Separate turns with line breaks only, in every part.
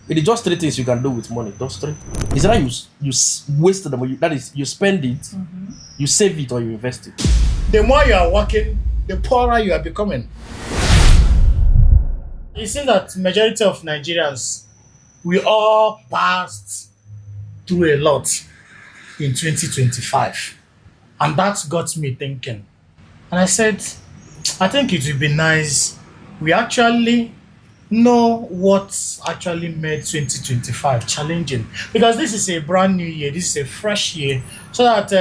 It is just three things you can do with money. Just three. Is that waste the money. That is, you spend it, you save it, or you invest it.
The more you are working, the poorer you are becoming. You see that majority of Nigerians, we all passed through a lot in 2025. And that got me thinking. And I said, I think it would be nice we actually know what actually made 2025 challenging, because this is a brand new year, this is a fresh year, so that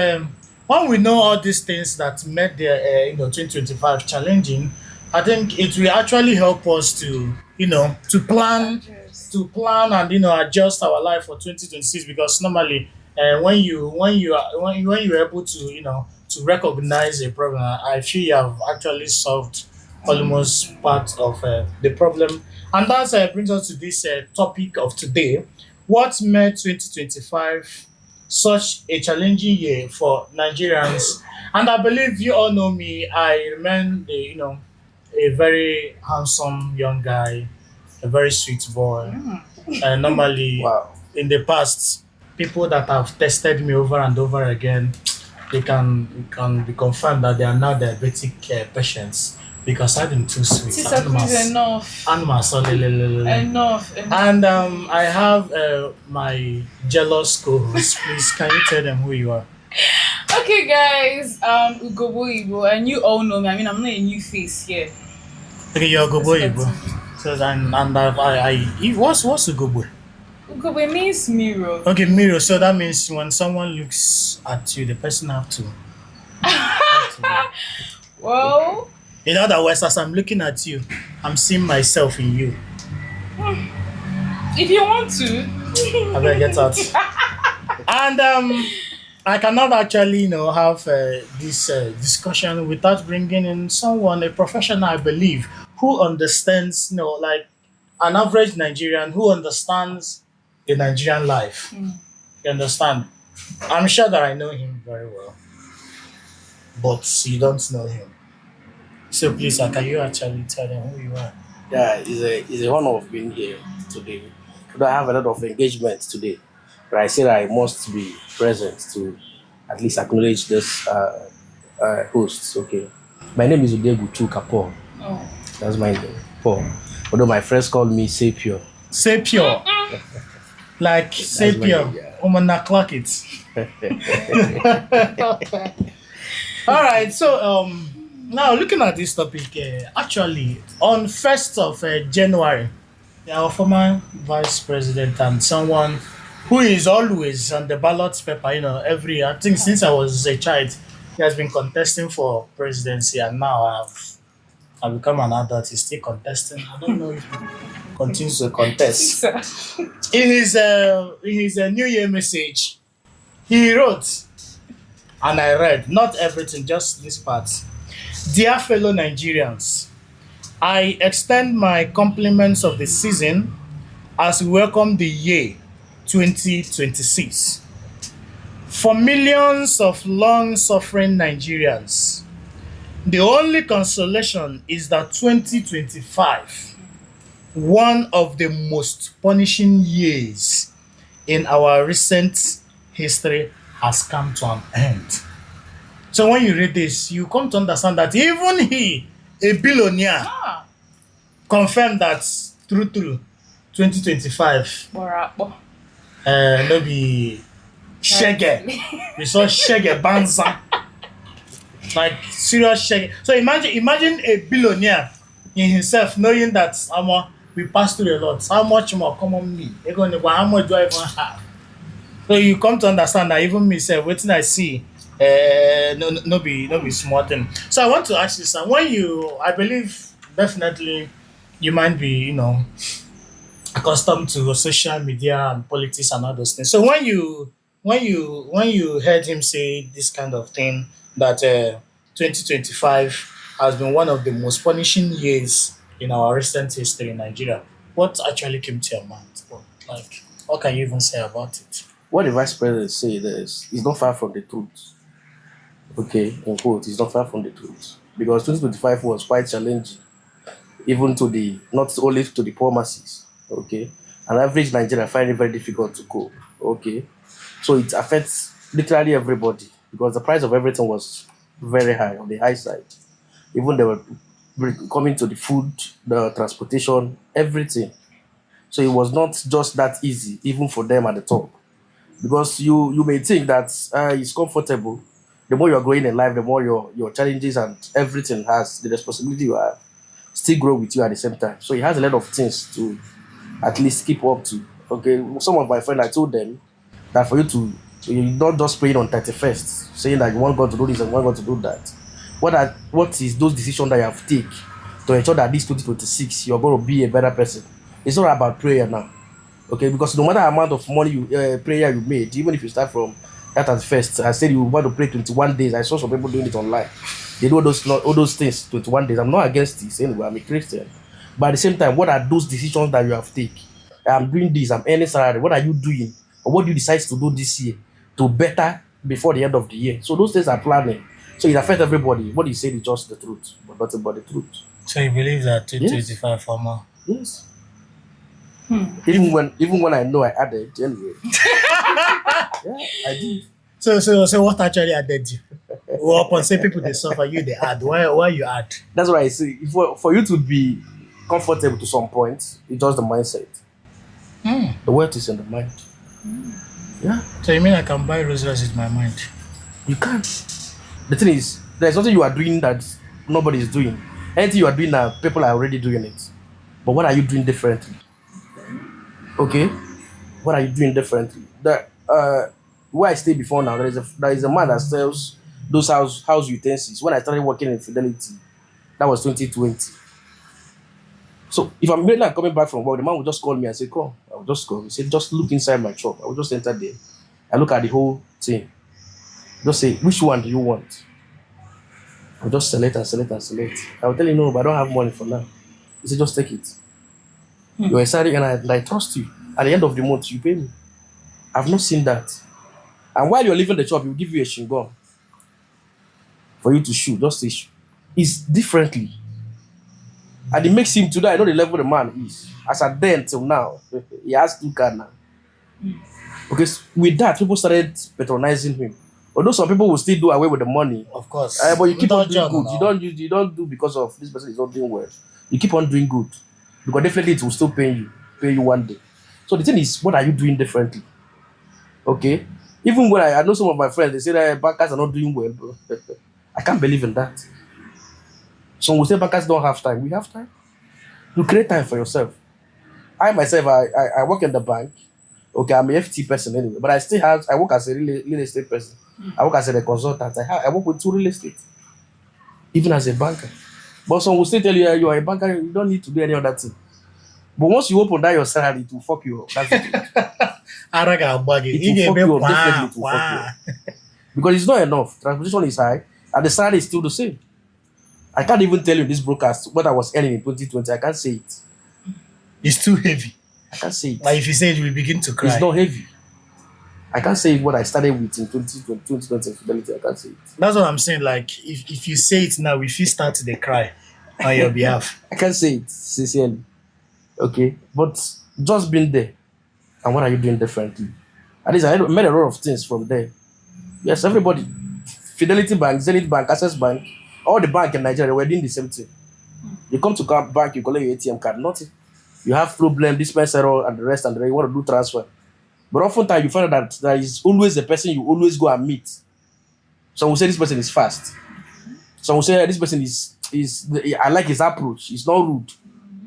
when we know all these things that made the 2025 challenging, I think it will actually help us to plan and adjust our life for 2026. Because normally when you're able to to recognize a problem, I feel you have actually solved almost part of the problem. And that brings us to this topic of today: what made 2025 such a challenging year for Nigerians? And I believe you all know me. I remain a very handsome young guy, a very sweet boy. And normally,
Wow.
in the past, people that have tested me over and over again, they can be confirmed that they are now diabetic patients, because I'm too sweet.
Sister, please, enough.
Animals, so
Enough.
and I have my jealous co-host. Please, can you tell them who you are?
Okay, guys. Ugobo Igbo, and you all know me. I mean, I'm not a new face here.
Okay, you're Gobo
Respect
Ibo.
me.
So what's a Gobo?
Ugobo means mirror.
Okay, mirror. So that means when someone looks at you, the person have to.
Well,
In other words, as I'm looking at you, I'm seeing myself in you.
if you want to.
I better get out. And I cannot actually, have this discussion without bringing in someone, a professional, I believe, who understands, like an average Nigerian who understands the Nigerian life. You understand? I'm sure that I know him very well, but you don't know him. So please, can you actually tell them who you are?
Yeah, it's a honor of being here today. Although I have a lot of engagements today, but I said I must be present to at least acknowledge this host. Okay, my name is Udegu Kapo.
Oh.
That's my name, Paul. Although my friends call me Sapio.
Say pure. Like say
That's my
pure.
name, yeah.
Umana clock it. All right. So now looking at this topic, actually on 1st of January, our former vice president and someone who is always on the ballot paper, every year. I think since I was a child, he has been contesting for presidency, and now I've become an adult. He's still contesting. I don't know if he continues to contest. In his New Year message, he wrote, and I read, not everything, just this part. Dear fellow Nigerians, I extend my compliments of the season as we welcome the year 2026. For millions of long suffering Nigerians, the only consolation is that 2025, one of the most punishing years in our recent history, has come to an end. So when you read this, you come to understand that even he, a billionaire,
Ah.
confirmed that true 2025
Borapo.
no be shege. We saw shege banza. Like serious shege. So imagine a billionaire in himself knowing that we passed through a lot. How much more common me? How much do I even have? So you come to understand that even me say wetin I see no be small thing. So I want to ask you, sir, I believe definitely you might be accustomed to social media and politics and all those things. So when you heard him say this kind of thing, that 2025 has been one of the most punishing years in our recent history in Nigeria, what actually came to your mind? What can you even say about it?
What the vice president said is not far from the truth. Okay, in quote, it's not far from the truth. Because 2025 was quite challenging, even to the not only to the poor masses. Okay. An average Nigerian find it very difficult to cope. Okay. So it affects literally everybody because the price of everything was very high on the high side. Even they were coming to the food, the transportation, everything. So it was not just that easy, even for them at the top. Because you may think that it's comfortable. The more you're growing in life, the more your challenges and everything has the responsibility you have still grow with you at the same time. So it has a lot of things to at least keep up to. Okay, some of my friends, I told them that for you to you're not just praying on 31st, saying that you want God to do this and you want God to do that. What is those decisions that you have to take to ensure that this 2026 you're going to be a better person? It's not about prayer now. Okay, because no matter the amount of money you prayer you made, even if you start from that at first, I said you want to pray 21 days. I saw some people doing it online. They do all those things 21 days. I'm not against this anyway. I'm a Christian, but at the same time, what are those decisions that you have to take? I'm doing this. I'm earning salary. What are you doing, or what do you decide to do this year to better before the end of the year? So those things are planning. So it affects everybody. What you say is just the truth, but not about the truth.
So you believe that
Yes.
2025 for more?
Yes. Even when I know I added anyway. Yeah, I did.
So what actually added you? Well, upon say people they suffer, you they add. Why you add?
That's what I say. For you to be comfortable to some point, it's just the mindset. The wealth is in the mind. Yeah,
So you mean I can buy Rolls Royce with my mind?
you can't. The thing is, there's nothing you are doing that nobody is doing. Anything you are doing now, people are already doing it. But what are you doing differently? Okay, what are you doing differently? Where I stayed before now, there is a man that sells those house utensils. When I started working in Fidelity, that was 2020. So if I'm immediately coming back from work, the man will just call me and say, "Come." I will just call. He said, "Just look inside my shop." I will just enter there. I look at the whole thing. Just say, "Which one do you want?" I'll just select and select and select. I will tell you, "No, but I don't have money for now." He said, "Just take it. You're excited and I trust you. At the end of the month, you pay me." I've not seen that. And while you're leaving the shop, he'll give you a shingon for you to shoot. Just say, it's differently. And it makes him today, I know the level the man is. As at then till now, he has 2 cars now. Okay, so with that, people started patronizing him. Although some people will still do away with the money.
Of course.
But you keep on doing
John,
good.
no.
You don't do because of this person is not doing well. You keep on doing good. Because definitely it will still pay you one day. So the thing is, what are you doing differently? Okay? Even when I know some of my friends, they say that bankers are not doing well, bro. I can't believe in that. Some will say bankers don't have time. We have time. You create time for yourself. I myself, I work in the bank. Okay, I'm a FT person anyway, but I work as a real estate person. I work as a consultant. I work with 2 real estate, even as a banker. But some will still tell you you are a banker, you don't need to do any other thing. But once you open that your salary, it will fuck you up. That's the truth.
Araga buggy.
It will fuck you up. Definitely it will fuck you up. Because it's not enough. Transportation is high, and the salary is still the same. I can't even tell you this broadcast what I was earning in 2020. I can't say it.
It's too heavy.
I can't say it.
Like if you say it, you will begin to cry.
It's not heavy. I can't say what I started with in 2020 Fidelity. I can't say it.
That's what I'm saying. Like if you say it now, if you start to cry on your behalf.
I can't say it sincerely. Okay, but just being there, and what are you doing differently? At least I made a lot of things from there. Yes, everybody, Fidelity Bank, Zenith Bank, Access Bank, all the bank in Nigeria were doing the same thing. You come to bank, you collect your ATM card, nothing. You have problem, dispense error, and the rest, and you want to do transfer. But oftentimes you find out that there is always a person you always go and meet. Some will say this person is fast. Some will say this person I like his approach. It's not rude.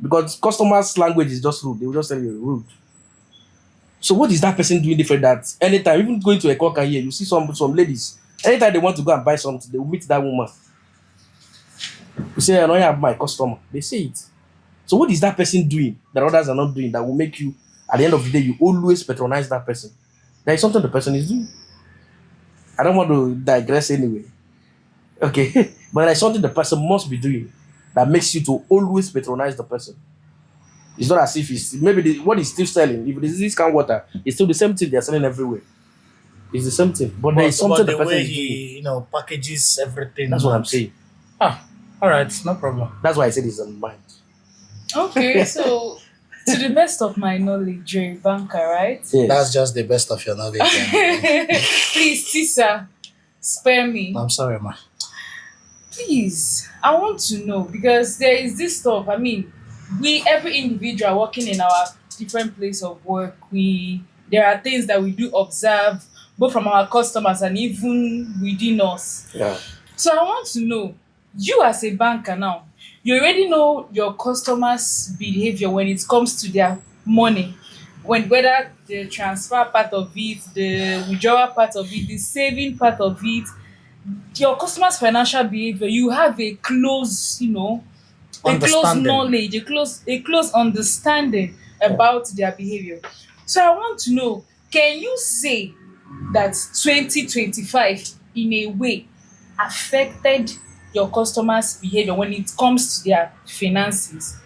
Because customers' language is just rude. They will just tell you rude. So what is that person doing different that anytime, even going to a cocker here, you see some ladies, anytime they want to go and buy something, they will meet that woman. You say, I don't have my customer. They say it. So what is that person doing that others are not doing that will make you, at the end of the day, you always patronize that person? There is something the person is doing. I don't want to digress anyway. Okay. But there is something the person must be doing that makes you to always patronize the person. It's not as if it's maybe what he's still selling. If it is discount water, it's still the same thing they're selling everywhere. It's the same thing. But there is something the person
way
is doing.
he packages everything.
That's what I'm saying.
All right, no problem.
That's why I said it's in mind.
Okay, so To the best of my knowledge, you're a banker, right?
Yes.
That's just the best of your knowledge.
Please, Tisa, spare me.
I'm sorry, ma.
Please, I want to know because there is this stuff. I mean, we every individual working in our different place of work, we there are things that we do observe both from our customers and even within us.
Yeah.
So I want to know, you as a banker now, you already know your customers' behavior when it comes to their money. When whether the transfer part of it, the withdrawal part of it, the saving part of it, your customers' financial behavior, you have a close, a close
Understanding.
knowledge, a close understanding about their behavior. So I want to know, can you say that 2025 in a way affected your customers' behavior when it comes to their finances?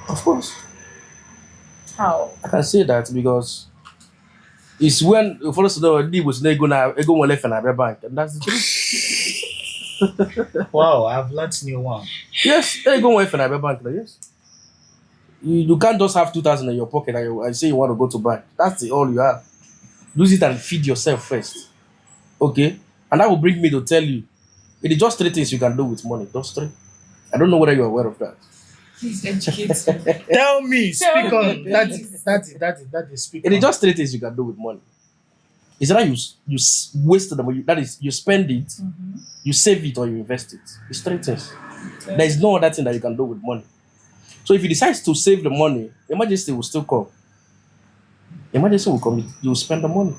Of course.
How?
I can say that because it's when for us to know the was not gonna go left and a bank. And that's the truth.
Wow, I've learnt new one.
Yes, they go left and a bank. Yes. You can't just have 2,000 in your pocket and say you want to go to bank. That's all you have. Use it and feed yourself first. Okay? And that will bring me to tell you, it is just three things you can do with money. Just three. I don't know whether you're aware of that.
Please educate me.
Tell me, speak
Tell
on.
me.
That is speak
It is
on.
just three things you can do with money. It's either waste the money, that is, you spend it, you save it, or you invest it. It's three things. There is no other thing that you can do with money. So if you decide to save the money, emergency will still come. Emergency will come, you will spend the money.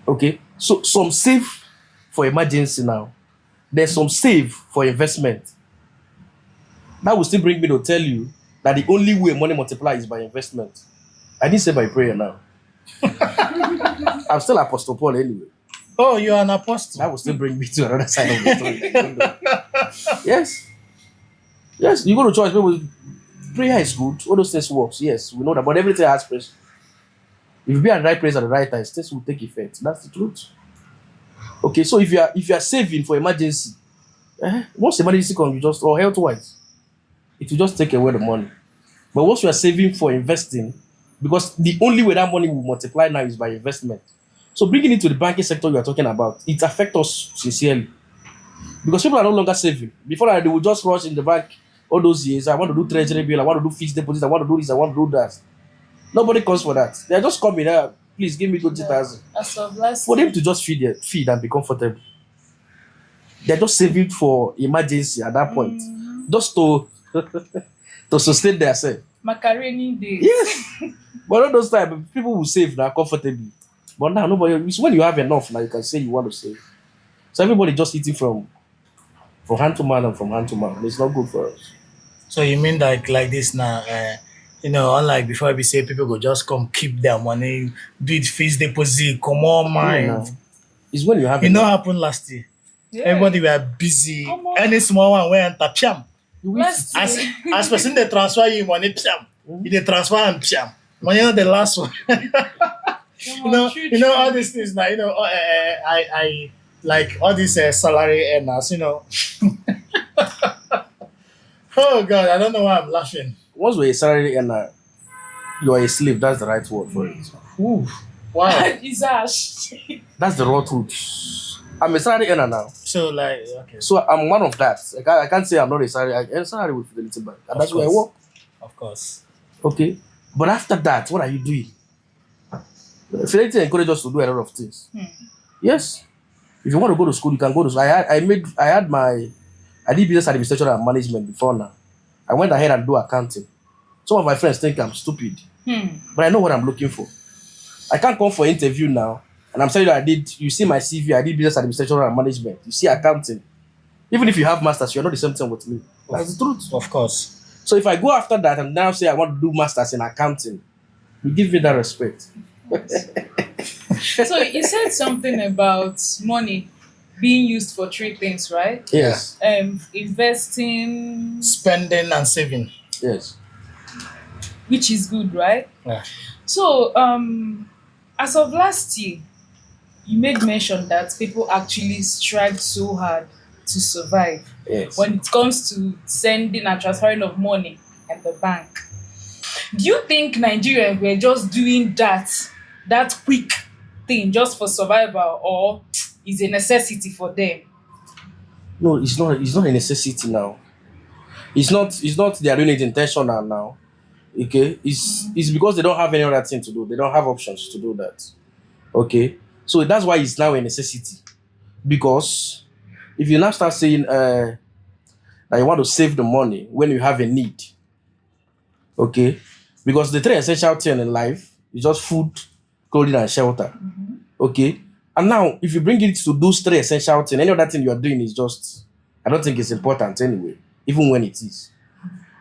Okay? So some save for emergency now. There's some save for investment. That will still bring me to tell you that the only way money multiplies is by investment. I didn't say by prayer now. I'm still Apostle Paul anyway.
Oh, you're an apostle.
That will still bring me to another side of the story. Yes. Yes, you go to church, people, prayer is good. All those things works. Yes, we know that. But everything has pressure. If you be at the right place at the right time, things will take effect. That's the truth. Okay, so if you are saving for emergency, once emergency comes, you just or health wise, it will just take away the money. But once you are saving for investing, because the only way that money will multiply now is by investment. So bringing it to the banking sector you are talking about, it affects us sincerely. Because people are no longer saving. Before that, they will just rush in the bank all those years. I want to do treasury bill, I want to do fixed deposit, I want to do this, I want to do that. Nobody comes for that. They are just coming there. Please give me 20,000.
As of last
For them to just feed and be comfortable. They're just saving for emergency at that point. Just to to sustain themselves.
macaroni days.
Yes. But all those times, people will save now comfortably. But now nobody. It's when you have enough now you can say you want to save. So everybody just eating from hand to mouth and from hand to mouth. It's not good for us.
So you mean like this now? Unlike before, we say people go just come keep their money, do it fixed deposit, come on,
Now,
mind.
it's when you have
You know
enough.
what happened last year?
Yeah.
Everybody were busy.
Come on.
Any small one went and piam.
Last
As
year.
as person they transfer you money piam, you they transfer and piam. Money not the last one. You know all these things now. I like all these salary earners. Oh God, I don't know why I'm laughing.
Once you're a salary earner, you are a slave. That's the right word for it.
Ooh, wow.
It's ash.
That's the raw truth. I'm a salary earner now.
So like okay,
So I'm one of that. I can't say I'm not a salary. I earn salary with Fidelity Bank. And that's where I work.
of course.
Okay. But after that, what are you doing? Fidelity encourages us to do a lot of things. Yes. If you want to go to school, you can go to school. I did business administration and management before now. I went ahead and do accounting. Some of my friends think I'm stupid. But I know what I'm looking for. I can't come for interview now. And I'm telling you you see my CV, I did business administration and management. You see accounting. Even if you have masters, you're not the same thing with me. That's the truth.
Of course.
So if I go after that and now say I want to do masters in accounting, you give me that respect.
So you said something about money being used for three things, right?
Yes.
Investing,
Spending and saving.
Yes.
which is good, right?
Yeah.
So, as of last year, you made mention that people actually strive so hard to survive
Yes.
when it comes to sending and transferring of money at the bank. Do you think Nigerians were just doing that quick thing just for survival, or is a necessity for them?
No, it's not. It's not a necessity now. It's not. It's not. They are doing it intentional now. Okay. It's because they don't have any other thing to do. They don't have options to do that. Okay. So that's why it's now a necessity. Because if you now start saying that you want to save the money when you have a need, okay, because the three essential things in life is just food, clothing, and shelter. Okay. And now, if you bring it to those three essential things, any other thing you are doing is just, I don't think it's important anyway, even when it is.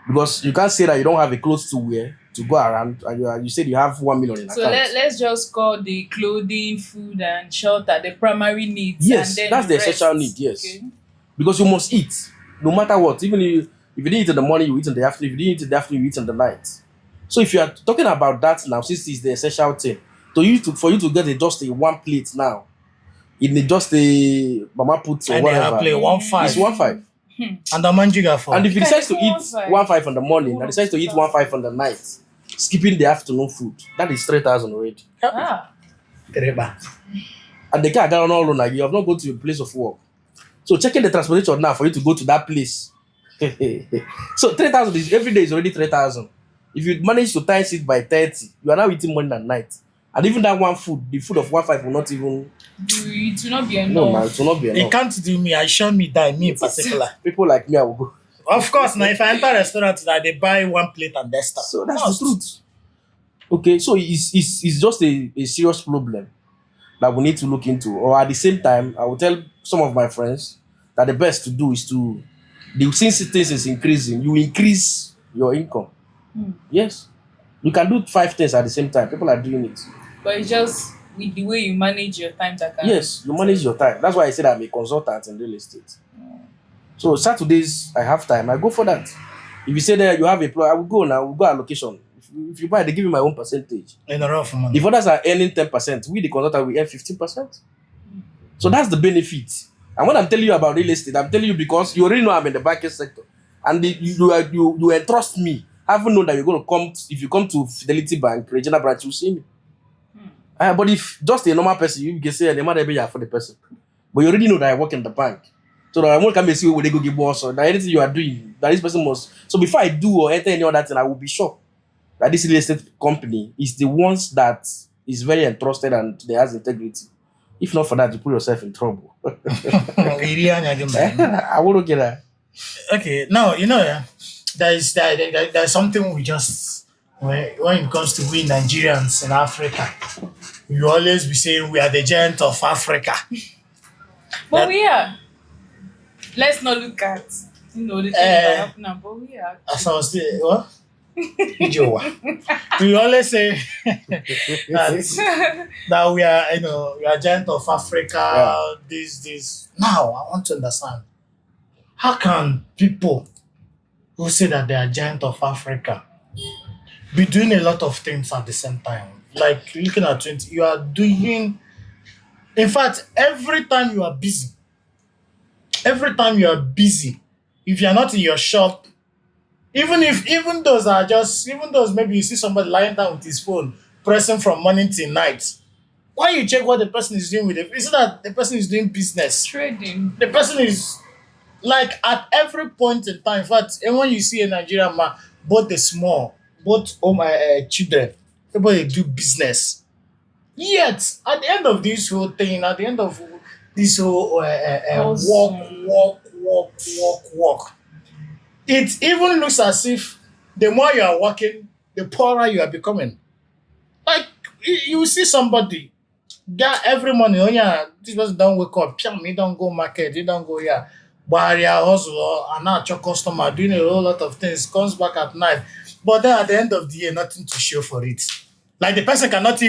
Because you can't say that you don't have a clothes to wear to go around, and you said you have 1 million in
So
account.
let's just call the clothing, food, and shelter the primary needs.
Yes,
and then
that's the
rest.
essential need, yes.
Okay.
Because you must eat, no matter what. Even if you didn't eat in the morning, you eat in the afternoon. If you didn't eat in the afternoon, you eat in the night. So if you are talking about that now, since it's the essential thing, for you to get just a one plate now, just a mama put or
And they have
whatever,
play 1-5.
it's 1.5.
And the manjiga for.
And if you
Okay,
decide to eat
it's 1.5.
1.5 in the morning and decides to eat 1.5 in the night, skipping the afternoon food, that is 3,000 already.
Ah,
Tereba.
And the car down all on you have not gone to your place of work. So checking the transportation now for you to go to that place. So 3,000 is every day is already 3,000. If you manage to times it by 30, you are now eating morning and night. And even that one food, the food of 1.5 will not even.
it will not be enough.
No, man, it will not be
It
enough.
can't do me. I shall me die. Me in particular.
People like me, I will go.
Of course, now if I enter a restaurant, that they buy one plate and they start.
So that's the truth. Okay, so it's just a serious problem that we need to look into. Or at the same time, I will tell some of my friends that the best to do is since things is increasing, you increase your income. Yes. You can do 5 things at the same time. People are doing it.
But it's just with the way you manage your time that can.
Yes, you manage your time. That's why I said I'm a consultant in real estate. So Saturdays, I have time. I go for that. If you say that you have a plan, I will go now. We'll go allocation. If you buy, they give me my own percentage.
In a rough money.
If others are earning 10%, we the consultant will earn 15%. So that's the benefit. And when I'm telling you about real estate, I'm telling you because you already know I'm in the banking sector, and you entrust me. Having known that you're going to come. If you come to Fidelity Bank, regional branch, you see me. But if just a normal person, you can say, "The matter be for the person," but you already know that I work in the bank, so that I won't come and see where they go give boss or that anything you are doing, that this person must. So before I do or enter any other thing, I will be sure that this real estate company is the ones that is very entrusted and they has integrity. If not for that, you put yourself in trouble. I won't get that.
Okay, now yeah, there's something we just when it comes to we Nigerians in Africa, you always be saying we are the giant of Africa.
But we are. Let's not look at the things that happen now. But we are.
As I was saying, what? Ijowa. We always say that we are giant of Africa. This. Now I want to understand. How can people who say that they are giant of Africa be doing a lot of things at the same time? Like looking at 20, you are doing. In fact, every time you are busy, if you are not in your shop, even those maybe you see somebody lying down with his phone, pressing from morning till night. Why you check what the person is doing with it? It's not that the person is doing business.
Trading.
The person is like at every point in time. In fact, and when you see a Nigerian man, both the small, both children, everybody do business. Yet, at the end of this whole thing, at the end of this whole walk, it even looks as if the more you are working, the poorer you are becoming. Like you see somebody that every morning, oh yeah, this person don't wake up, he don't go market, he don't go here, barrier hustle, and now your customer doing a whole lot of things, comes back at night, but then at the end of the year, nothing to show for it. Like the person cannot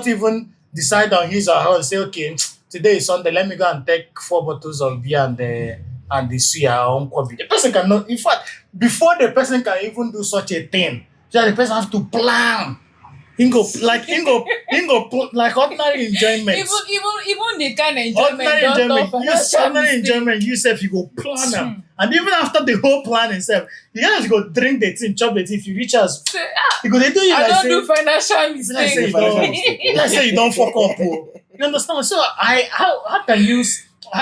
even decide on his or her and say, okay, today is Sunday, let me go and take 4 bottles of beer and the suya on COVID. The person cannot, in fact, before the person can even do such a thing, the person have to plan. Like ordinary enjoyment.
Even the kind of enjoyment.
Ordinary enjoyment. You say you go plan them, And even after the whole plan itself, you guys go drink the thing, chop the thing. If you reach us,
Say,
you go, they do you
I
like
don't
say,
do financial
like say
mistakes.
you don't,
Financial mistake.
like say you don't fuck up. Oh. You understand? So how can you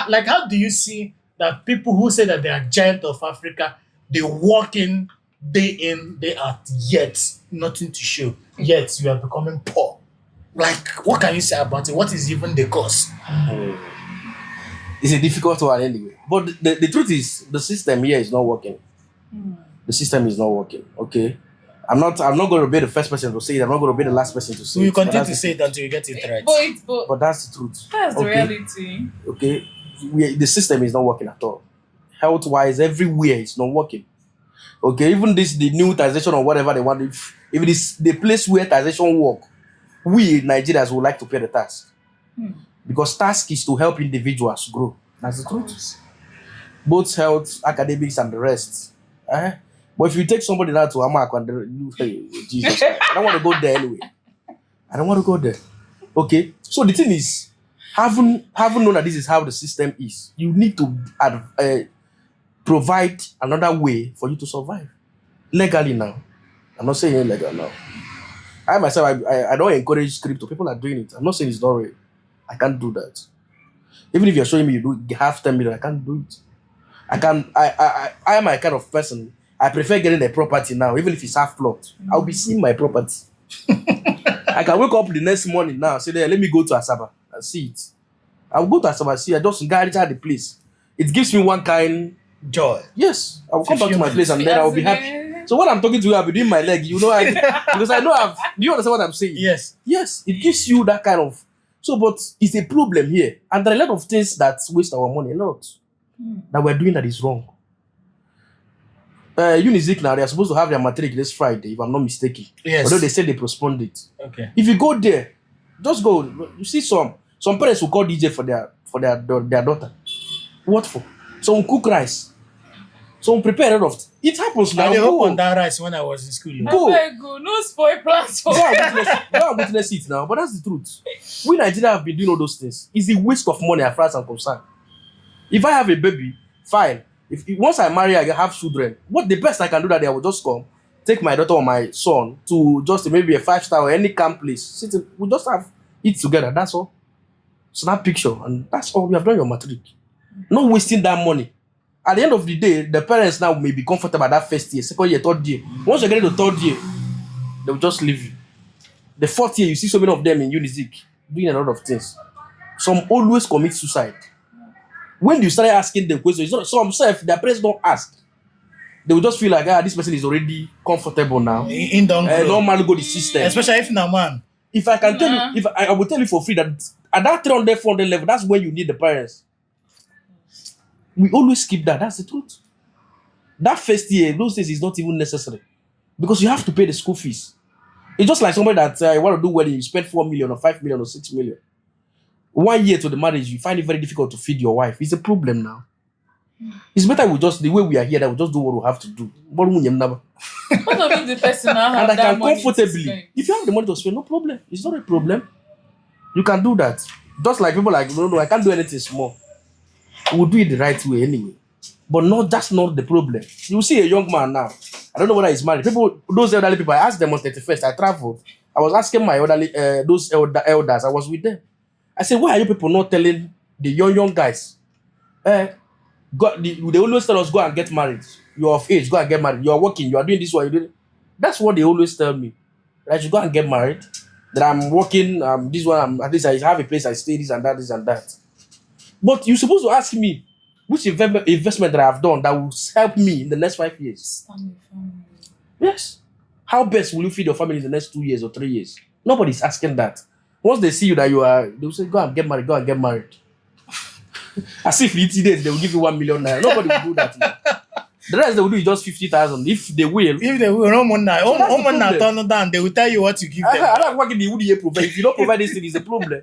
like how do you see that people who say that they are giant of Africa, they walk in, day out, yet nothing to show, yet you are becoming poor. Like, what can you say about it? What is even the cause?
It's a difficult one anyway. But the truth is, the system here is not working. The system is not working. Okay, I'm not going to be the first person to say it. I'm not going to be the last person to say
We
it.
will
But
continue
that's
to
the
say it until you get it right.
But
that's the truth.
that's the
Okay?
reality.
Okay, the system is not working at all. Health wise, everywhere it's not working. Okay, even the new taxation or whatever they want, if it is the place where taxation work, we Nigerians would like to pay the tax. Because task is to help individuals grow. That's the truth. Both health, academics, and the rest. But if you take somebody now to Amak and you say, Jesus Christ, I don't want to go there anyway. I don't want to go there. Okay. So the thing is, having known that this is how the system is, you need to provide another way for you to survive legally now. I'm not saying illegal now. I myself, I don't encourage crypto. People are doing it. I'm not saying it's not real. I can't do that. Even if you're showing me you have 10 million, I can't do it. I am a kind of person. I prefer getting a property now, even if it's half plot. I'll be seeing my property. I can wake up the next morning now, say, let me go to Asaba and see it. I'll go to Asaba, see, I just guide the place. It gives me one kind
Joy.
yes. I'll come back to my place and then I'll be happy. So when I'm talking to you, I'll be doing my leg, because I know do you understand what I'm saying?
Yes.
Yes, it gives you that kind of. So, but it's a problem here. And there are a lot of things that waste our money, a lot, that we're doing that is wrong. Unizik now, they're supposed to have their matric this Friday, if I'm not mistaken.
Yes.
Although they said they postponed it.
Okay.
If you go there, just go. You see some parents will call DJ for their daughter. What for? Some cook rice. Some prepare a lot of. It happens now.
I hope
Go.
on that rice when I was in school.
Go.
Go. No spoil plans for
Go and witness it now. But that's the truth. We Nigeria have been doing all those things. It's a waste of money as far as I'm concerned. If I have a baby, fine. If once I marry, I have children. What the best I can do that day, I will just come, take my daughter or my son to just maybe a 5-star or any camp place. We just have it together. That's all. Snap picture, and that's all. You have done your matric. Not wasting that money. At the end of the day, the parents now may be comfortable at that first year, second year, third year. Once you get to the third year, they will just leave you. The fourth year, you see so many of them in Unizik doing a lot of things. Some always commit suicide. When you start asking them questions, some self, their parents don't ask. They will just feel like, this person is already comfortable now.
In don't grow.
Normally go the system.
Especially if na man.
If I can tell you, if I will tell you for free that at that 300, 400 level, that's where you need the parents. We always skip that. That's the truth. That first year, those things is not even necessary because you have to pay the school fees. It's just like somebody that you want to do wedding, you spend 4 million or 5 million or 6 million. 1 year to the marriage, you find it very difficult to feed your wife. It's a problem now. It's better we just, the way we are here, that we just do what we have to do.
What of if the person now have
And I
that
can
money to
comfortably,
spend?
if you have the money to spend, no problem. It's not a problem. You can do that. Just like people like, no, I can't do anything small. We'll do it the right way anyway. But that's not the problem. You see a young man now. I don't know whether he's married. Those elderly people, I asked them on 31st. I traveled. I was asking my elderly, those elders. I was with them. I said, why are you people not telling the young guys? They always tell us, go and get married. You're of age, go and get married. You're working, you are doing this, what you doing. That's what they always tell me. That I should go and get married. That I'm working, this one, at least I have a place I stay, this and that, this and that. But you're supposed to ask me, which investment that I've done that will help me in the next 5 years? Yes. How best will you feed your family in the next 2 years or 3 years? Nobody's asking that. Once they see you that they will say, go and get married, go and get married. As if it's days, they will give you 1 million naira. Nobody will do that now. The rest they will do is just 50,000. If they will.
No one now turn down, they will tell you what to give them.
I don't want the provide. If you don't provide this thing, it's a problem.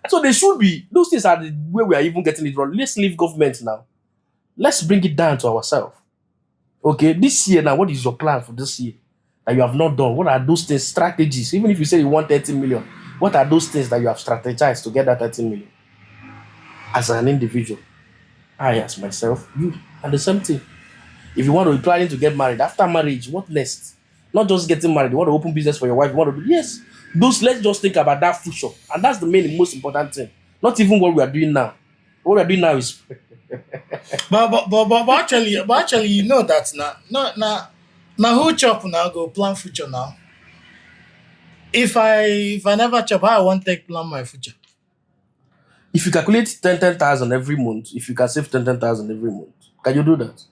So they should be. Those things are the way we are even getting it wrong. Let's leave government now. Let's bring it down to ourselves. Okay, this year now, what is your plan for this year that you have not done? What are those things, strategies? Even if you say you want 30 million, what are those things that you have strategized to get that 30 million? As an individual, I ask myself, you, and the same thing. If you want to be planning to get married, after marriage, what next? Not just getting married. You want to open business for your wife. You want to do yes. Those let's just think about that future, and that's the main, most important thing. Not even what we are doing now. What we are doing now is
But actually, you know that now who chop now go plan future now. If I never chop, how I want take plan my future.
if you calculate 10,000 every month, if you can save 10,000 every month, can you do that?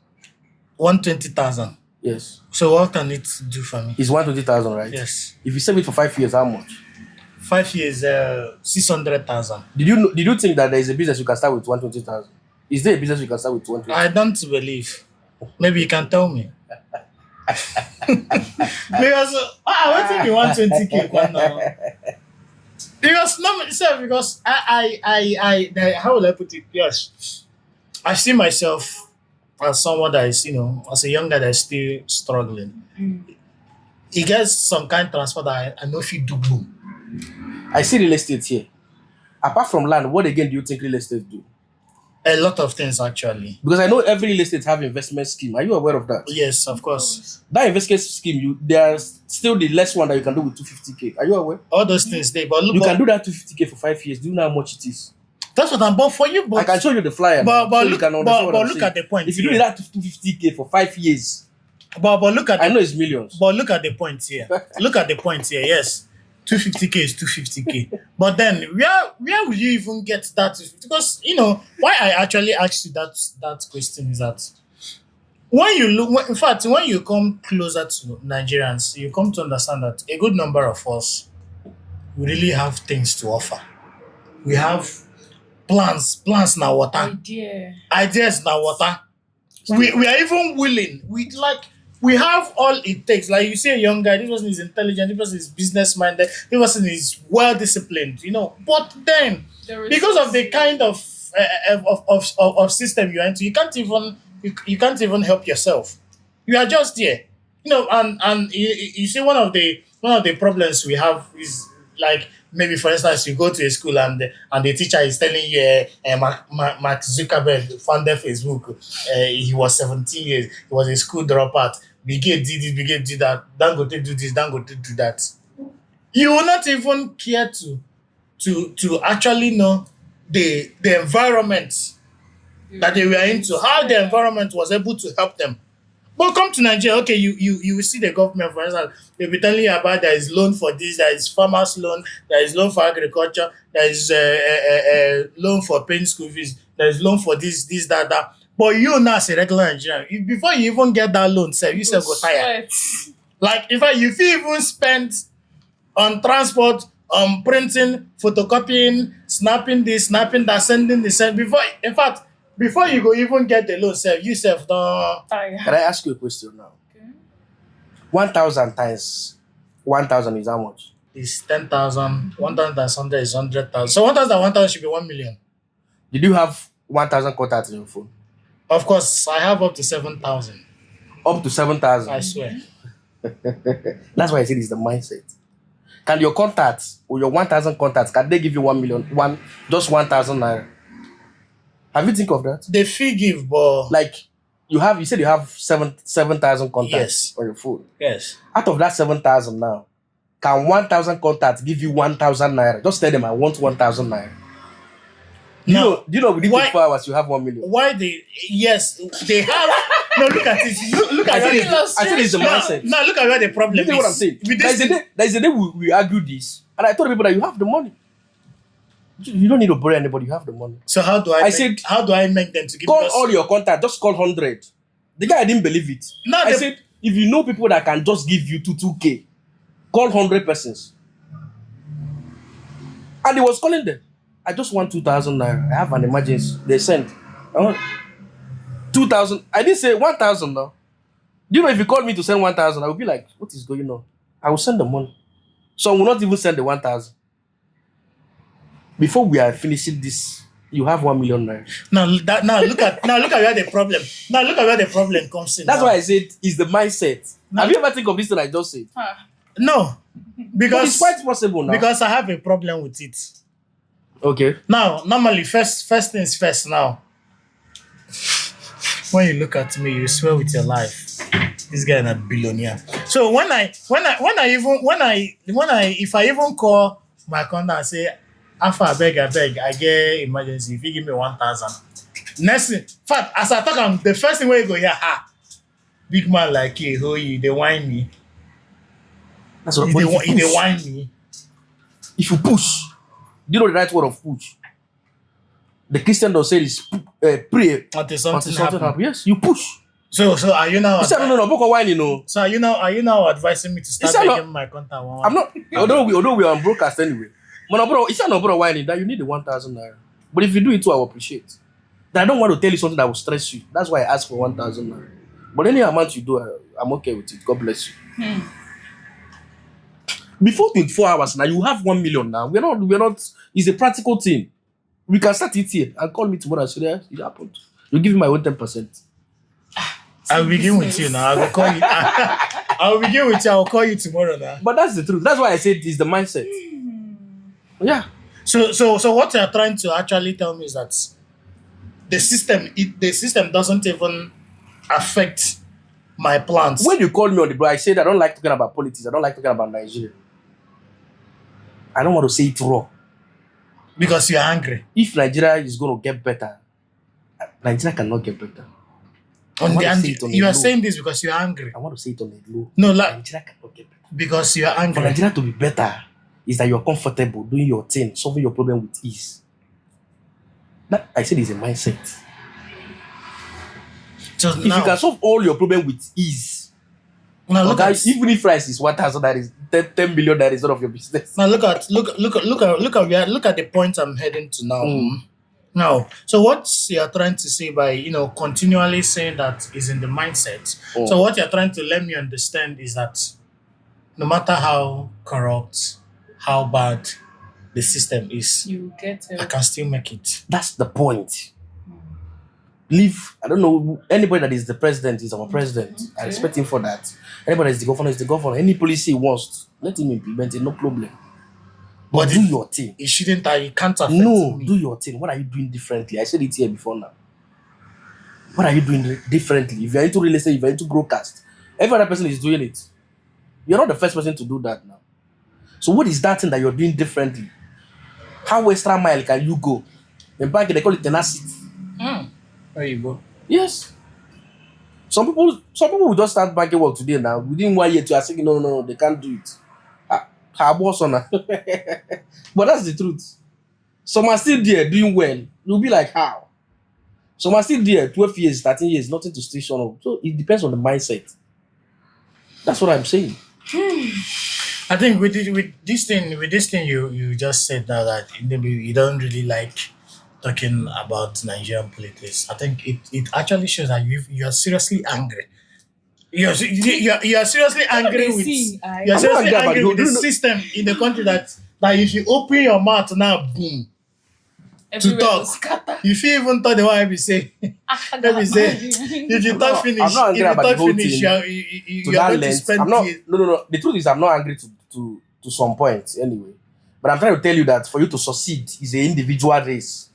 120,000.
Yes.
So what can it do for me?
It's 120,000, right?
Yes.
If you save it for 5 years, how much?
5 years, 600,000.
Did you think that there is a business you can start with 120,000? Is there a business you can start with 120?
I don't believe. Maybe you can tell me. Because I think you want 20k one now. Because no, sir, because how will I put it? Yes, I see myself as someone that is, as a young guy that is still struggling. He gets some kind of transfer that I know if you do boom.
I see real estate here. Apart from land, what again do you think real estate do?
A lot of things actually.
Because I know every real estate have investment scheme. Are you aware of that?
Yes, of course.
That investment scheme, there's still the less one that you can do with 250k. Are you aware?
All those things they, but look,
You can do that 250k for 5 years. Do you know how much it is?
that's what I'm bought for you. But
I can show you the flyer.
but,
now,
but
so
look,
you can
but,
understand what
but
I'm
look
saying.
at the point.
If you do
here.
that 250k for 5 years,
but look at
I
the,
know it's millions.
but look at the point here. Look at the point here. Yes, 250k is 250k. But then where will you even get that? Because why I actually asked you that question is that when you look, in fact, when you come closer to Nigerians, you come to understand that a good number of us we really have things to offer. We have plans now water,
Idea.
ideas now water. We are even willing. We have all it takes. Like you say, a young guy, this person is intelligent, this person is business minded, this person is well disciplined, But then,
The
because of the
resources.
kind of system you're into, you can't even help yourself. You are just there, And you see, one of the problems we have is like maybe for instance you go to a school and the teacher is telling you Mark Zuckerberg founded Facebook. He was 17 years. He was a school dropout. Bigate did this, Bigate did that. Dangote do this, Dangote do that. You will not even care to actually know the environment that they were into, how the environment was able to help them. But come to Nigeria, okay, you will see the government, for instance, they'll be telling you about there is loan for this, there is farmers loan, there is loan for agriculture, there is a loan for paying school fees, there is loan for this, that. But you now as a regular Nigerian, before you even get that loan, sir, you self go tired.
Sweat.
Like in fact, if you even spend on transport, on printing, photocopying, snapping this, snapping that, sending this, before you go even get the loan, sir, you self don't.
Tired.
Can I ask you a question now?
Okay.
1,000 times 1,000 is how much?
Is 10,000. 1,000 times 100 is 100,000. So 1,000 should be 1 million.
Did you have 1,000 contacts in your phone?
Of course, I have up to 7,000.
Up to 7,000.
I swear.
That's why I said it's the mindset. Can your contacts or your 1,000 contacts, can they give you 1 million, just 1,000 naira? Have you think of that?
They fee give, but
Like you said you have 7,000 contacts
Yes.
on your phone.
yes.
Out of that 7,000 now, can 1,000 contacts give you 1,000 naira? Just tell them I want 1,000 naira. Do you know within
Why-
24 hours you have 1 million?
Why yes, they have. No, look at it. Look
I
at
said,
it.
I said it's the mindset.
Now look at where the problem
You
is.
know what I'm saying?
With
There's
this,
a day we argued this, and I told people that you have the money. You don't need to borrow anybody, you have the money.
so how do
I
I
said-
how do I make them to give
Call
us?
all your contacts, just call 100. The guy didn't believe it.
No,
I
the-
said, if you know people that can just give you 2k, call 100 persons. And he was calling them. I just want 2,000 naira. I have an emergency. They sent. I want 2,000. I didn't say 1,000 now. Do you know if you call me to send 1,000, I will be like, what is going on? I will send the money. So I will not even send the 1,000. Before we are finishing this, you have 1 million naira.
Now look at where the problem. Now look at where the problem comes in.
That's
now.
why I said it's the mindset. Have you ever think of this thing I just said?
Huh.
No,
But
because
it's quite possible now.
because I have a problem with it.
Okay.
Now, normally, first things first. Now, When you look at me, you swear with your life. This guy not billionaire. So when I if I even call my contact and say, Alpha, I beg, I get emergency. If you give me 1,000, next thing, in fact, as I talk, the first thing where you go, yeah, big man like you, who you, they whine me.
That's what.
If
But
they,
if you
if they
push,
whine me,
do you know the right word of push? The Christian does say is pray
until something
until something
happen.
happens. Yes, you push.
So are you now?
He said, no, book of wine, you know.
So are you now advising me to start
said,
taking my contact one?
I'm not. Although we are on broadcast anyway. But bro, it's not about wine that you need the 1,000 naira. But if you do it too, I will appreciate. Then I don't want to tell you something that will stress you. That's why I ask for 1,000 naira. But any amount you do, I'm okay with it. God bless you. Before 24 hours now, you have 1 million now. We're not. It's a practical thing. We can start it here and call me tomorrow and say, yeah, it happened. You give me my own 10%.
I'll begin with you now. I will call you. I'll begin with you. I'll call you tomorrow now.
But that's the truth. That's why I said it's the mindset. Yeah.
So what you're trying to actually tell me is that the system doesn't even affect my plans.
When you call me on the bro, I said I don't like talking about politics. I don't like talking about Nigeria. I don't want to say it raw.
Because you're angry.
If Nigeria is going to get better, Nigeria cannot get better.
You are saying this because you're angry.
I want to say it on a low.
No, like
Nigeria cannot get better.
because you're
For
angry.
Nigeria to be better is that you're comfortable doing your thing, solving your problem with ease. That I said is a mindset.
So
If you can solve all your problem with ease,
look
okay,
at
even if price is 1,000, that is 10 million, that is none of your business.
now look at the point I'm heading to now. Now, so what you're trying to say by continually saying that is in the mindset. So what you're trying to let me understand is that no matter how corrupt, how bad the system is,
You get
I
it.
can still make it.
That's the point. Leave, I don't know, anybody that is the president is our president. I respect him for that. Anybody that is the governor is the governor. Any policy he wants, let him implement it, no problem. But do your thing.
It shouldn't. It can't affect
No,
me.
do your thing. What are you doing differently? I said it here before now. What are you doing differently? If you're into real estate, if you're into broadcast, every other person is doing it. You're not the first person to do that now. So what is that thing that you're doing differently? How extra mile can you go? In bank, they call it tenacity.
There you go.
Yes. Some people will just start banking work today now. Within 1 year, you are saying, no, they can't do it. But that's the truth. Some are still there doing well. You'll be like, how? Some are still there 12 years, 13 years, nothing to station up. So it depends on the mindset. That's what I'm saying.
I think with this thing you just said now that maybe you don't really like talking about Nigerian politics. I think it actually shows that you are seriously angry. You are seriously angry with
see, I-
you are
I'm not
seriously
angry about
angry
it.
with the
Do you know-
system in the country that if you open your mouth now, boom,
Everywhere
talk.
will scatter.
if you even thought the one I be say, let me say, if you talk finish,
I'm not angry
if you
about the
talk
whole
finish,
thing
you
to
are
that
going to
length.
spend
I'm not.
years.
No. The truth is, I'm not angry to some point anyway. But I'm trying to tell you that for you to succeed is an individual race.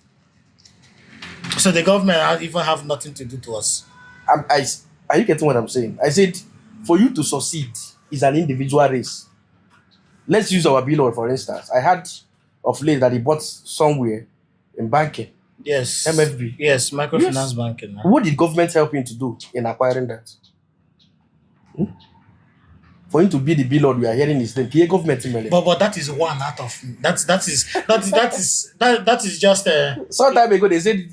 So the government even have nothing to do to us.
Are you getting what I'm saying? I said, for you to succeed is an individual race. Let's use our billboard for instance. I had of late that he bought somewhere in banking.
Yes.
MFB.
Yes, microfinance
Yes.
banking.
What did government help him to do in acquiring that? For him to be the billboard we are hearing his name, government email.
But that is one out of that is just
Some time ago they said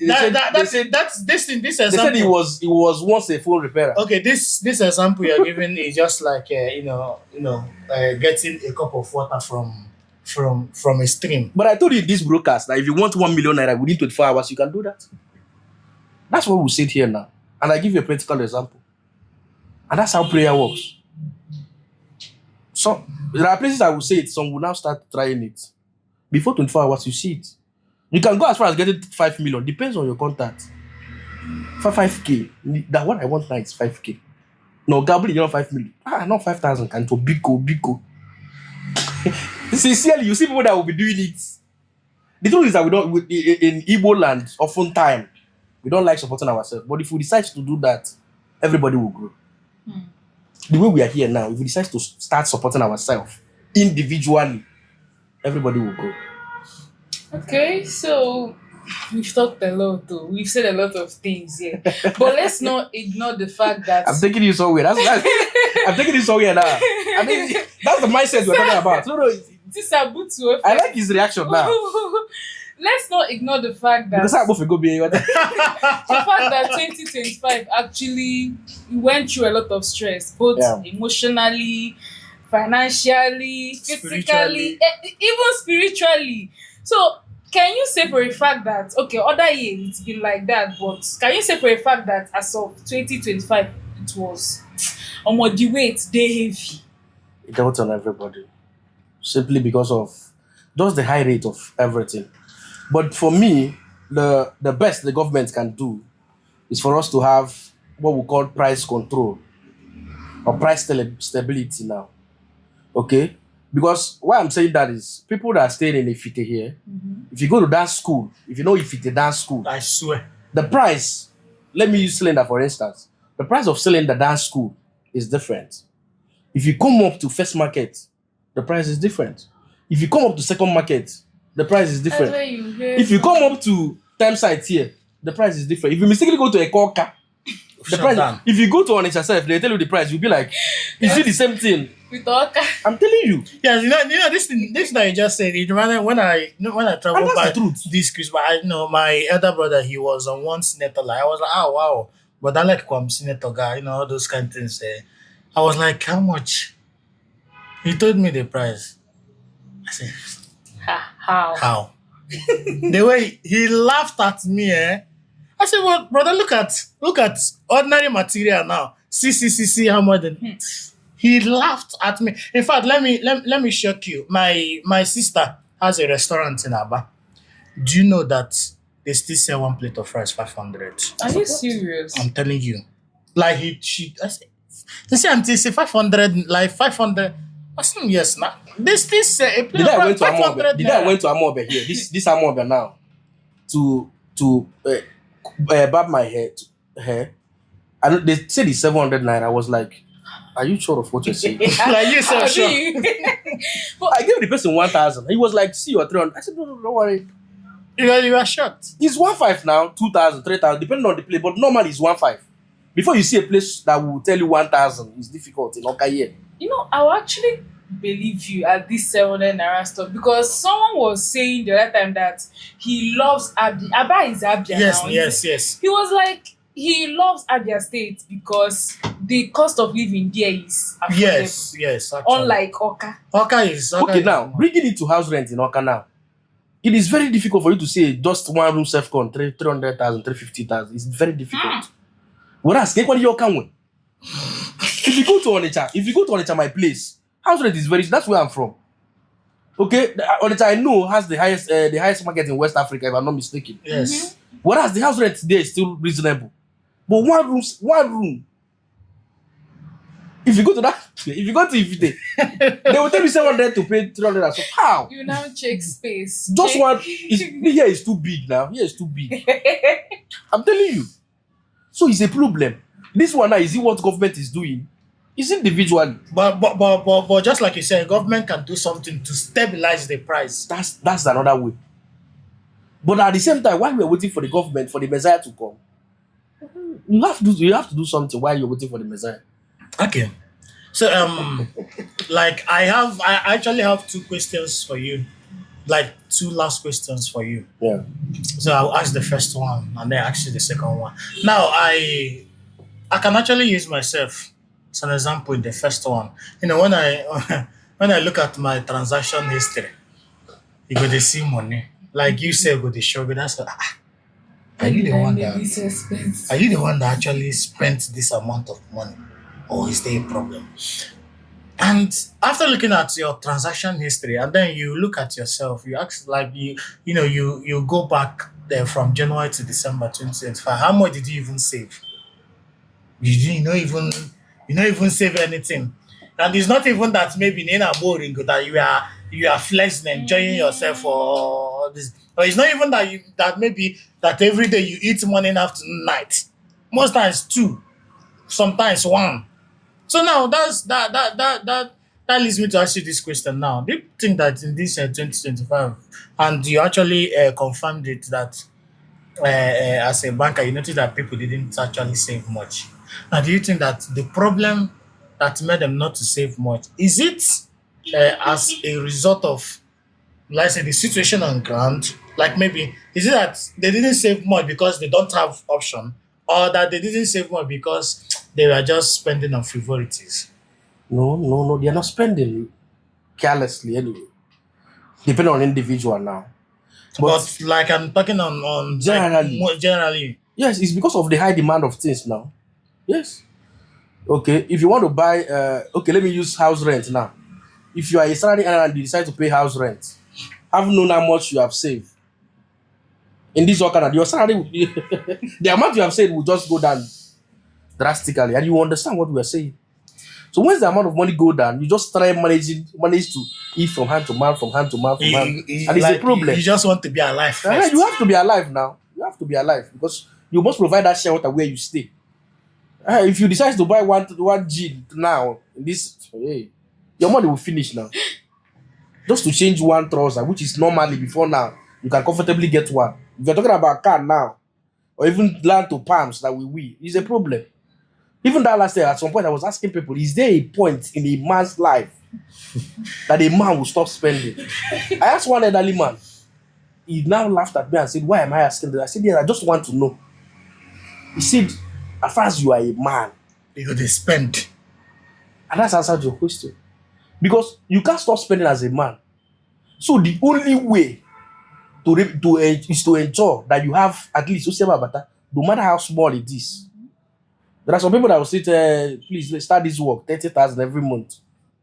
that's this thing this
they
example.
said he was once a phone repairer.
Okay, this example you're giving is just like getting a cup of water from a stream.
But I told you in this broadcast that if you want 1 million naira within 24 hours, you can do that. That's what we said here now. And I give you a practical example. And that's how prayer works. So there are places I will say it, some will now start trying it. Before 24 hours, you see it. You can go as far as getting 5 million, depends on your contact. For 5K, that what I want now is 5K. No, Gabriel, you know 5 million. Not 5,000, can to big. Sincerely, you see people that will be doing it. The truth is that we don't in Igbo land, often time, We don't like supporting ourselves. But if we decide to do that, everybody will grow. The way we are here now, if we decide to start supporting ourselves individually, everybody will grow.
Okay, so we've talked a lot though. We've said a lot of things here. But let's not ignore the fact that
I'm taking you somewhere. I'm taking you somewhere now. I mean, that's the mindset we're talking about. No,
this Abutu
I like his reaction now.
Let's not ignore the fact that
Because I both go be
the fact that 2025 actually went through a lot of stress, both emotionally, financially, physically, even spiritually. So, can you say for a fact that, okay, other years it's been like that, but can you say for a fact that as of 2025 it was the weight they heavy?
It dealt on everybody. Simply because of just the high rate of everything. But for me, the best the government can do is for us to have what we call price control or price stability now. Okay? Because why I'm saying that is people that are staying in Ifite here, if you go to dance school, if you know Ifite dance school,
I swear.
the price, let me use cylinder for instance, the price of cylinder dance school is different. If you come up to first market, the price is different. If you come up to second market, the price is different. If you come up to time site here, the price is different. If you mistakenly go to a Koka, the price.
Down.
If you go to Onitsha self, they tell you the price. You'll be like, is it the same thing?
With Oka.
I'm telling you.
Yes, this thing that you just said. It reminded when I traveled
And that's
by
the truth.
this Christmas. I know my elder brother. He was on one senator line. I was like, oh wow. But I like I'm senator guy. All those kind of things. I was like, how much? He told me the price. I said,
How?
how? The way he laughed at me, I said, well, brother, look at ordinary material now. See how much. He laughed at me. In fact, let me shock you. My sister has a restaurant in Aba. Do you know that they still sell one plate of rice 500?
Are you serious?
I'm telling you. Like I said, you see, I'm say 500, like 500. I said, yes, now. They still sell a plate
The day I
of
went
rice
to
500.
Amobe, the day I went to Amobe here, this Amobe now, to barb my hair, I don't, they said it's 700 naira. I was like, are you sure of what you're saying?
Like you so sure.
I gave the person 1,000. He was like, see your 300. I said, no, don't worry.
You are shocked.
It's 1,500 now, 2,000, 3,000, depending on the place. But normally it's 1,500. Before you see a place that will tell you 1,000, it's difficult in Okaye.
I will actually believe you at this 700 naira stuff because someone was saying the other time that he loves Abia. Abba is Abia now.
Yes.
He was like, he loves Abia State because the cost of living there is affordable.
Yes. Actually.
Unlike Oka.
Oka is
Okay, now, bringing it to house rent in Oka now, it is very difficult for you to say just one room self-con, 300,000, 350,000. It's very difficult. Whereas, if you go to Onitsha, my place, house rent is that's where I'm from. Okay, Onitsha I know has the highest market in West Africa, if I'm not mistaken.
Yes.
Whereas the house rent there is still reasonable. But one room. If you go to Ifite, they will tell you 700 to pay 300. So how?
You now check space.
Just one. Here is too big now. Here is too big. I'm telling you. So it's a problem. This one now, is it what government is doing? It's individually.
But just like you said, government can do something to stabilize the price.
That's another way. But at the same time, while we're waiting for the government, for the Messiah to come, you have to do something while you're waiting for the Messiah.
Okay. So like I actually have two questions for you. Like two last questions for you.
Yeah.
So I'll ask the first one and then ask you the second one. Now I can actually use myself as an example in the first one. When I look at my transaction history, you go to see money. Like you say, go to show, but that's are you the one that actually spent this amount of money? Or is there a problem? And after looking at your transaction history, and then you look at yourself, you ask like you go back there from January to December 2025. How much did you even save? You don't even save anything. And it's not even that maybe Nina boring that you are flexing, enjoying yourself or or this. Or it's not even that that maybe that every day you eat morning, afternoon, night. Most times two, sometimes one. So now that leads me to ask you this question now. Do you think that in this 2025, and you actually confirmed it that as a banker, you noticed that people didn't actually save much. Now, do you think that the problem that made them not to save much is it as a result of, let's say, the situation on ground? Like maybe is it that they didn't save much because they don't have option, or that they didn't save much because they were just spending on frivolities?
No, no, no. They are not spending carelessly anyway. Depending on individual now.
But like I'm talking on
Generally.
like, more generally.
Yes, it's because of the high demand of things now. Yes. Okay. If you want to buy, okay, let me use house rent now. If you are a salary earner and you decide to pay house rent, have known how much you have saved. In this Canada, your salary will be the amount you have saved will just go down drastically, and you understand what we are saying. So once the amount of money go down, you just try manage to eat from hand to mouth, from hand to mouth, from hand, and it's
Like,
a problem.
you just want to be alive first.
You have to be alive now. You have to be alive because you must provide that shelter where you stay. If you decide to buy one gin now, in this, hey, your money will finish now. Just to change one trouser, which is normally before now, you can comfortably get one. If you're talking about a car now, or even land to palms that we, it's a problem. Even that last year, at some point, I was asking people, is there a point in a man's life that a man will stop spending? I asked one elderly man. He now laughed at me and said, why am I asking that? I said, yes, I just want to know. He said, as far as you are a man,
Because they spend.
and that's answered your question. Because you can't stop spending as a man. So the only way is to ensure that you have at least, no matter how small it is. There are some people that will say, please let's start this work, 30,000 every month.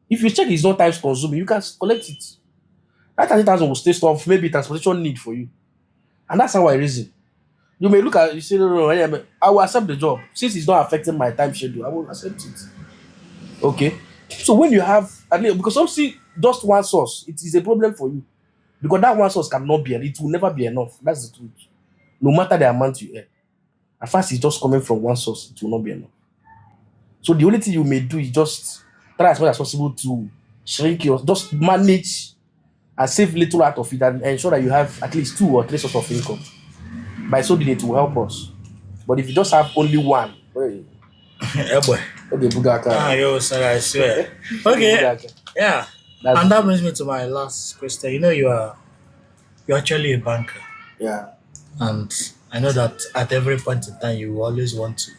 If you check it's not time consuming, you can collect it. That 30,000 will stay stored, maybe transportation need for you. And that's how I reason. You may look at you say, no, I will accept the job. Since it's not affecting my time schedule, I will accept it. Okay. So when you have, at least, because obviously just one source, it is a problem for you. Because that one source cannot be, and it will never be enough. That's the truth. No matter the amount you earn. At first, it's just coming from one source, it will not be enough. So the only thing you may do is just try as much as possible to shrink just manage and save little out of it and ensure that you have at least 2 or 3 sources of income. By so doing it will help us. But if you just have only one, hey,
Yeah, boy.
okay, Bugaka.
Yo, sorry, I swear. Okay,
Bugaka.
yeah.
That's
And that brings me to my last question. You know, you're actually a banker,
yeah.
and I know that at every point in time you always want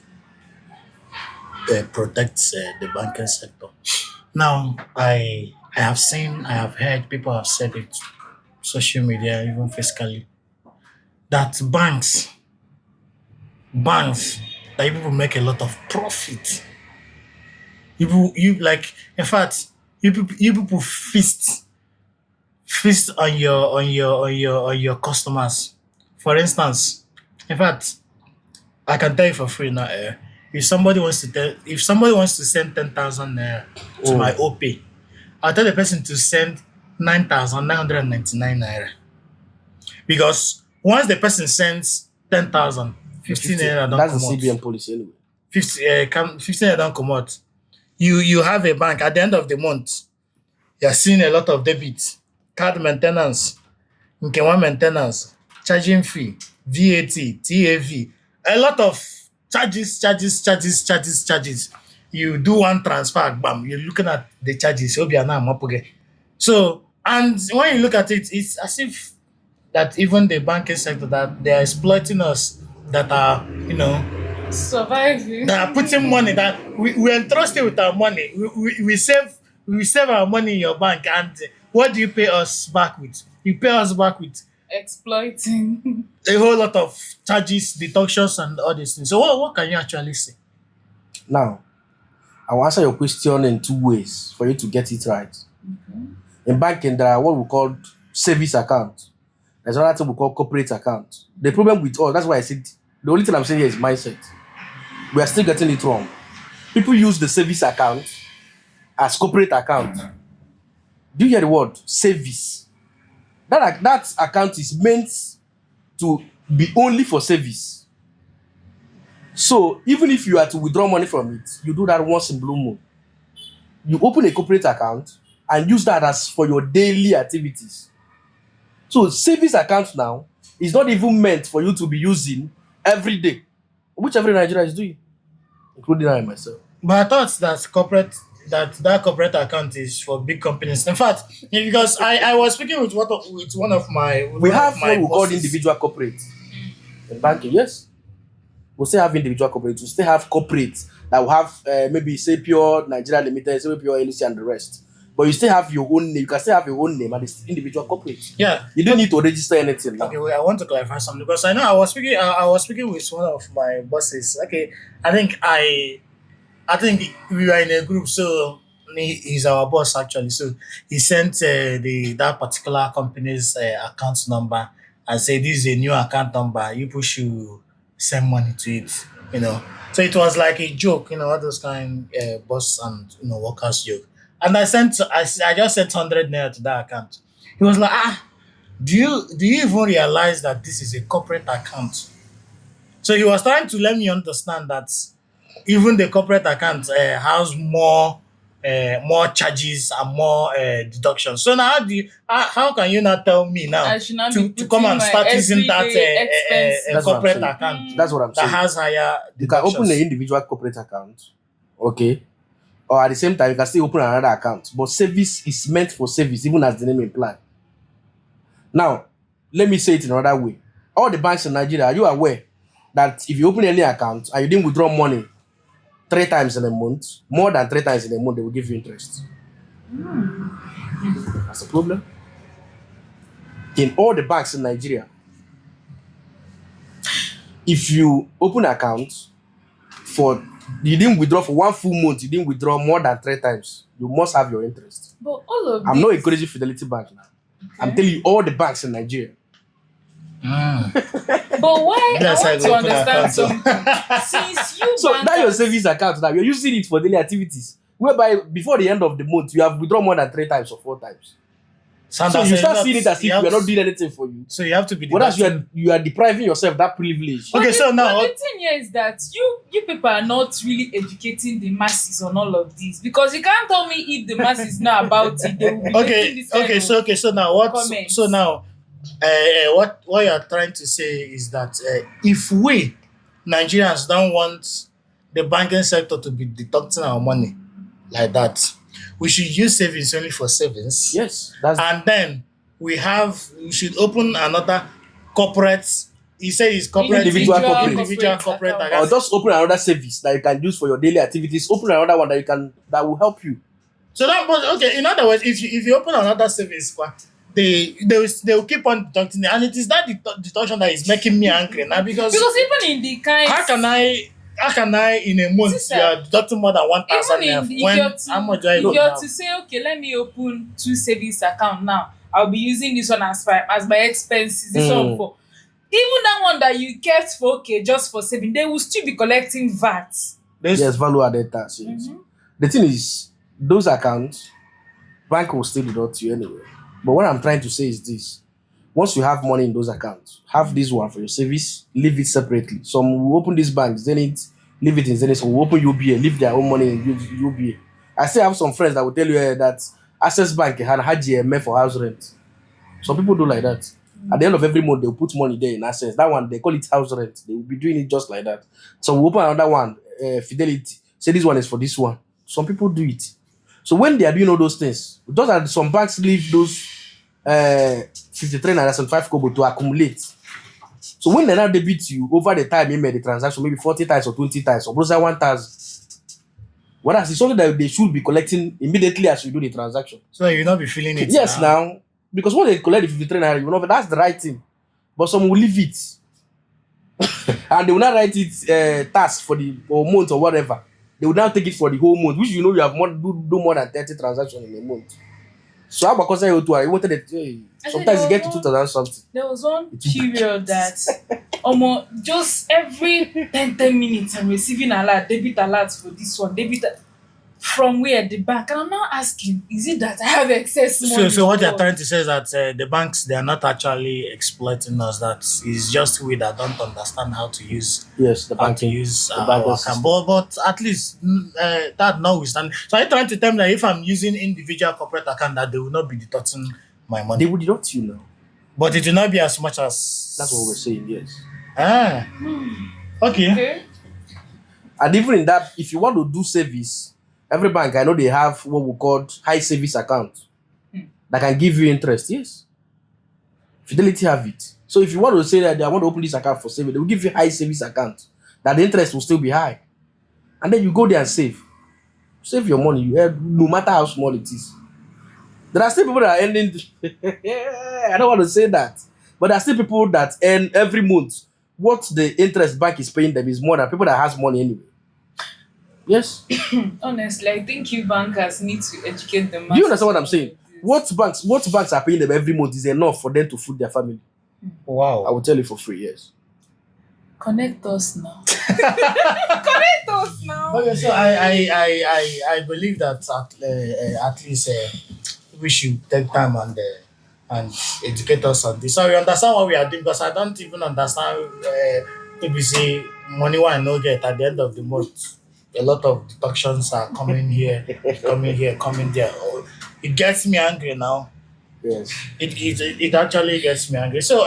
to protect the banking sector. Now, I have seen, I have heard people have said it, social media, even physically, that banks, that people make a lot of profit. You like, in fact, you people feast on your customers. For instance, in fact, I can tell you for free now. If somebody wants to send 10,000 naira to my OP, I'll tell the person to send 9,999 naira. Because once the person sends 10,000, 15 naira don't
That's
come
the
out.
CBN policy anyway.
15 naira don't come out. You have a bank at the end of the month. You're seeing a lot of debit, card maintenance, Nkewa maintenance, charging fee, VAT, TAV, a lot of charges. You do one transfer, bam, you're looking at the charges. So, and when you look at it, it's as if that even the banking sector, that they are exploiting us, that are,
Surviving.
that are putting money, that we entrust you with our money. We save our money in your bank, and what do you pay us back with? You pay us back with
Exploiting.
a whole lot of charges, deductions, and all these things. So what can you actually say?
Now, I will answer your question in 2 ways for you to get it right. In banking, there are what we call savings account. There's another thing we call corporate account. The problem with all, that's why I said, the only thing I'm saying here is mindset. We are still getting it wrong. People use the savings account as corporate account. Do you hear the word? Service. That account is meant to be only for service. So even if you are to withdraw money from it, you do that once in blue moon. You open a corporate account and use that as for your daily activities. So savings account now is not even meant for you to be using every day, which every Nigerian is doing, including I myself.
But I thought that corporate account is for big companies. In fact, because I was speaking with one of my
We
one
have
of
what
my
we call
bosses.
individual corporate in banking. Yes, we still have individual corporate. We still have corporate that will have maybe say pure Nigeria Limited, say pure LC and the rest. But you still have your own name. You can still have your own name and it's individual corporate.
Yeah.
You don't need to register anything now.
Okay, wait, I want to clarify something because I know I was speaking with one of my bosses. Okay, I think we were in a group, so he's our boss actually. So he sent that particular company's account number and said this is a new account number. You people should send money to it. So it was like a joke, all those kind boss and workers joke. And I just sent 100 naira to that account. He was like, do you even realize that this is a corporate account? So he was trying to let me understand that even the corporate account has more charges and more deductions. So now how can you not tell me now
I should not
to
be
come
putting
and
my
start using that
everyday expenses.
That's what I'm
corporate
saying.
account
That's what I'm
that
saying.
has higher
You can open
deductions?
an individual corporate account, okay, or at the same time you can still open another account. But service is meant for service, even as the name implies. Now, let me say it in another way. All the banks in Nigeria, are you aware that if you open any account and you didn't withdraw money 3 times in a month, more than 3 times in a month, they will give you interest? That's a problem. In all the banks in Nigeria, if you open account you didn't withdraw for 1 full month, you didn't withdraw more than 3 times, you must have your interest.
But all of
I'm
this,
not encouraging Fidelity Bank now. I'm telling you all the banks in Nigeria.
but why
Yes,
I
I
want to
go open
understand
account, so.
something. Since you
So that your
bankers-
savings account now, you're using it for daily activities, whereby before the end of the month, you have withdrawn more than 3 times or 4 times. So you start seeing it as if we are not doing anything for you.
So you have to be
Whereas
deducting.
you are depriving yourself that privilege.
But
Okay,
the-
so now-
but the thing here is that you people are not really educating the masses on all of this, because you can't tell me if the masses know about it, they will be making
Okay,
this kind of-
so now what?
comments.
So now, what you are trying to say is that if we Nigerians don't want the banking sector to be deducting our money like that, we should use savings only for savings.
Yes, that's
And then we should open another corporate. He said it's corporate
Individual corporate.
individual corporate
account.
or
account.
just open another service that you can use for your daily activities. Open another one that will help you.
So that, but okay. In other words, if you open another service, they will keep on deducting it, and it is that deduction that is making me angry now because
even in the kind
how can I in a month
Sister,
you are deducting more than 1,000
even
naira
if
when
you're to,
how much do I
if
even
you're
have?
to say, okay, let me open 2 savings account now, I'll be using this one as my expenses, this one for, even that one that you kept for, okay, just for saving, they will still be collecting VAT.
Yes, value added tax. Yes. The thing is, those accounts, bank will still deduct you anyway. But what I'm trying to say is this: once you have money in those accounts, have this one for your service, leave it separately. Some will open these banks, Zenith, leave it in Zenith. Some will open UBA, leave their own money in UBA. I still have some friends that will tell you that Access Bank had GMF for house rent. Some people do like that. At the end of every month, they'll put money there in Access. That one, they call it house rent. They will be doing it just like that. So we'll open another one, Fidelity. Say this one is for this one. Some people do it. So when they are doing all those things, those are some banks leave those 53 naira 75 kobo to accumulate. So when they now debit you over the time you made the transaction, maybe 40 times or 20 times, or brother 1,000. Whereas it's something that they should be collecting immediately as you do the transaction.
So you will not be feeling it.
Yes, now, because when they collect the 53 naira, you know that's the right thing. But some will leave it. And they will not write it tax for the month or whatever. They will now take it for the whole month, which you know you have do more than 30 transactions in a month. So how about because you wanted it? Sometimes you get to 2,000 something.
There was one period that just every 10 minutes I'm receiving alert, debit alert for this one, From where? The bank. And I'm now asking, is it that I have excess
So,
money
so
or
what you're
what?
trying to say is that the banks, they are not actually exploiting us. That is just we that don't understand
Yes, the
how to
banking,
use
the banking
our account.
system.
But at least that notwithstanding. So are you trying to tell me that if I'm using individual corporate account, that they will not be deducting my
They
money,
would deduct you now.
but it will not be as much
That's what we're
as
saying. Yes.
ah okay.
Okay.
And even in that, if you want to do service, every bank I know they have what we call high service account that can give you interest. Yes, Fidelity have it. So if you want to say that I want to open this account for saving, they will give you high service account that the interest will still be high, and then you go there and save your money. You earn, no matter how small it is. There are still people that are earning. I don't want to say that, but there are still people that earn every month. What the interest bank is paying them is more than people that has money anyway. Yes.
Honestly, I think you bankers need to educate the
Do you
masses
understand what
on
I'm
all
saying?
of this.
What banks are paying them every month is enough for them to feed their family. I
Wow.
will tell you for free. Yes.
Connect us now. Connect us now.
Okay, so I believe that at least we should take time and educate us on this. So we understand what we are doing because I don't even understand. Maybe say money one no get at the end of the month. A lot of deductions are coming here, coming here, coming there. Oh, it gets me angry now.
Yes.
It actually gets me angry. So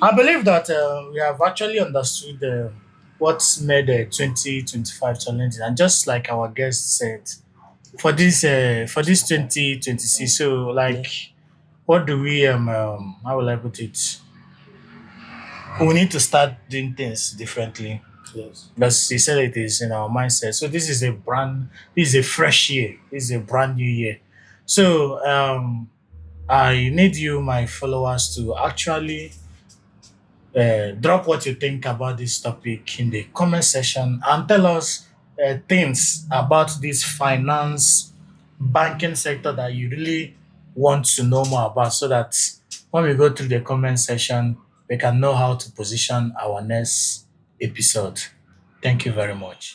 I believe that we have actually understood what's made the 2025 challenge, and just like our guest said, for this 2026. So like, what do we how will I put it? We need to start doing things differently.
Yes.
Because he said it is in our mindset. So this is a fresh year. This is a brand new year. So I need you, my followers, to actually drop what you think about this topic in the comment section and tell us things about this finance banking sector that you really want to know more about so that when we go through the comment section, we can know how to position our next episode. Thank you very much.